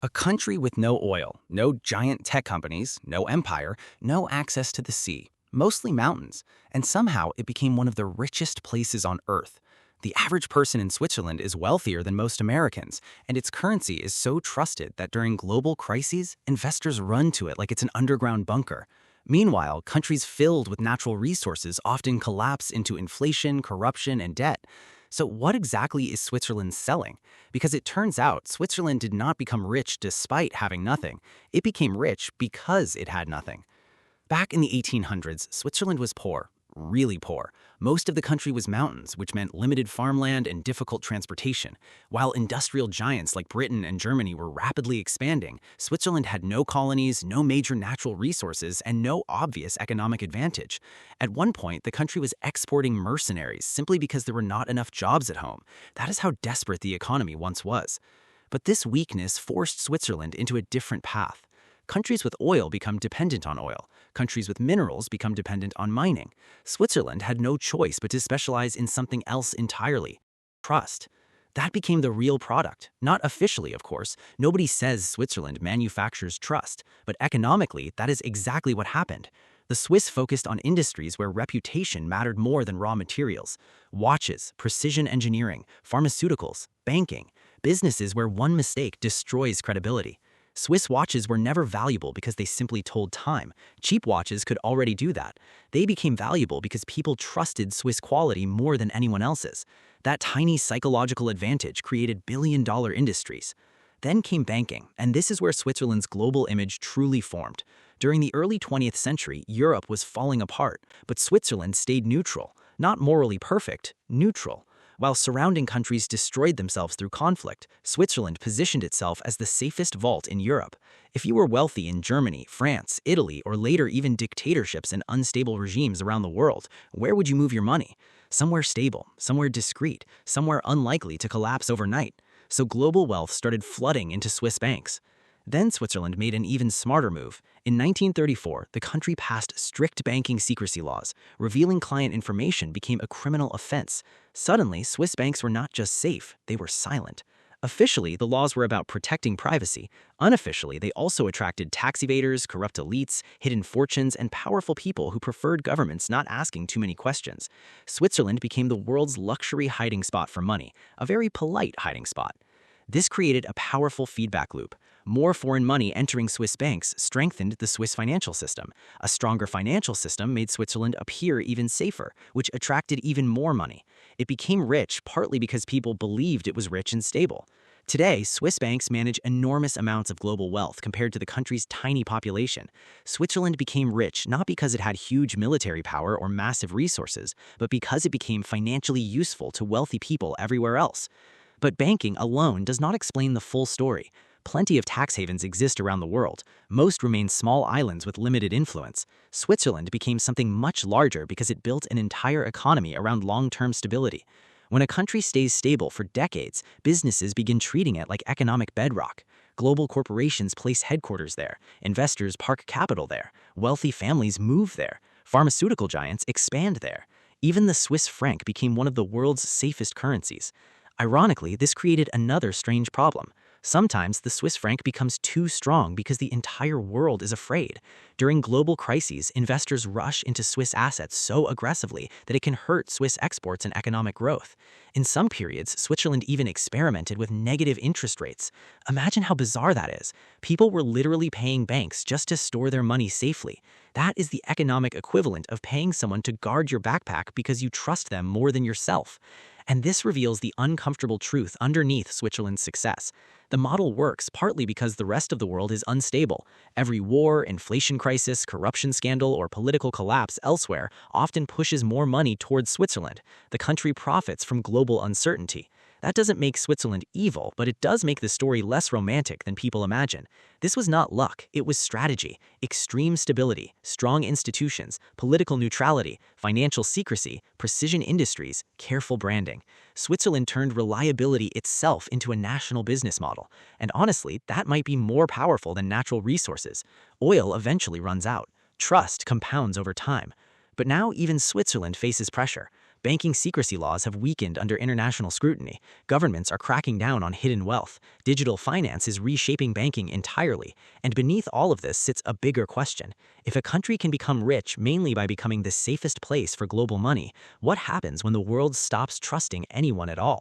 A country with no oil, no giant tech companies, no empire, no access to the sea, mostly mountains, and somehow it became one of the richest places on Earth. The average person in Switzerland is wealthier than most Americans, and its currency is so trusted that during global crises, investors run to it like it's an underground bunker. Meanwhile, countries filled with natural resources often collapse into inflation, corruption, and debt. So what exactly is Switzerland selling? Because it turns out Switzerland did not become rich despite having nothing. It became rich because it had nothing. Back in the 1800s, Switzerland was poor, really poor. Most of the country was mountains, which meant limited farmland and difficult transportation. While industrial giants like Britain and Germany were rapidly expanding, Switzerland had no colonies, no major natural resources, and no obvious economic advantage. At one point, the country was exporting mercenaries simply because there were not enough jobs at home. That is how desperate the economy once was. But this weakness forced Switzerland into a different path. Countries with oil become dependent on oil. Countries with minerals become dependent on mining. Switzerland had no choice but to specialize in something else entirely: trust. That became the real product. Not officially, of course. Nobody says Switzerland manufactures trust, but economically, that is exactly what happened. The Swiss focused on industries where reputation mattered more than raw materials: watches, precision engineering, pharmaceuticals, banking, businesses where one mistake destroys credibility. Swiss watches were never valuable because they simply told time. Cheap watches could already do that. They became valuable because people trusted Swiss quality more than anyone else's. That tiny psychological advantage created billion-dollar industries. Then came banking, and this is where Switzerland's global image truly formed. During the early 20th century, Europe was falling apart, but Switzerland stayed neutral. Not morally perfect, neutral. While surrounding countries destroyed themselves through conflict, Switzerland positioned itself as the safest vault in Europe. If you were wealthy in Germany, France, Italy, or later even dictatorships and unstable regimes around the world, where would you move your money? Somewhere stable, somewhere discreet, somewhere unlikely to collapse overnight. So global wealth started flooding into Swiss banks. Then Switzerland made an even smarter move. In 1934, the country passed strict banking secrecy laws. Revealing client information became a criminal offense. Suddenly, Swiss banks were not just safe, they were silent. Officially, the laws were about protecting privacy. Unofficially, they also attracted tax evaders, corrupt elites, hidden fortunes, and powerful people who preferred governments not asking too many questions. Switzerland became the world's luxury hiding spot for money, a very polite hiding spot. This created a powerful feedback loop. More foreign money entering Swiss banks strengthened the Swiss financial system. A stronger financial system made Switzerland appear even safer, which attracted even more money. It became rich partly because people believed it was rich and stable. Today, Swiss banks manage enormous amounts of global wealth compared to the country's tiny population. Switzerland became rich not because it had huge military power or massive resources, but because it became financially useful to wealthy people everywhere else. But banking alone does not explain the full story. Plenty of tax havens exist around the world. Most remain small islands with limited influence. Switzerland became something much larger because it built an entire economy around long-term stability. When a country stays stable for decades, businesses begin treating it like economic bedrock. Global corporations place headquarters there. Investors park capital there. Wealthy families move there. Pharmaceutical giants expand there. Even the Swiss franc became one of the world's safest currencies. Ironically, this created another strange problem. Sometimes the Swiss franc becomes too strong because the entire world is afraid. During global crises, investors rush into Swiss assets so aggressively that it can hurt Swiss exports and economic growth. In some periods, Switzerland even experimented with negative interest rates. Imagine how bizarre that is. People were literally paying banks just to store their money safely. That is the economic equivalent of paying someone to guard your backpack because you trust them more than yourself. And this reveals the uncomfortable truth underneath Switzerland's success. The model works partly because the rest of the world is unstable. Every war, inflation crisis, corruption scandal, or political collapse elsewhere often pushes more money towards Switzerland. The country profits from global uncertainty. That doesn't make Switzerland evil, but it does make the story less romantic than people imagine. This was not luck, it was strategy. Extreme stability, strong institutions, political neutrality, financial secrecy, precision industries, careful branding. Switzerland turned reliability itself into a national business model. And honestly, that might be more powerful than natural resources. Oil eventually runs out. Trust compounds over time. But now even Switzerland faces pressure. Banking secrecy laws have weakened under international scrutiny. Governments are cracking down on hidden wealth. Digital finance is reshaping banking entirely. And beneath all of this sits a bigger question. If a country can become rich mainly by becoming the safest place for global money, what happens when the world stops trusting anyone at all?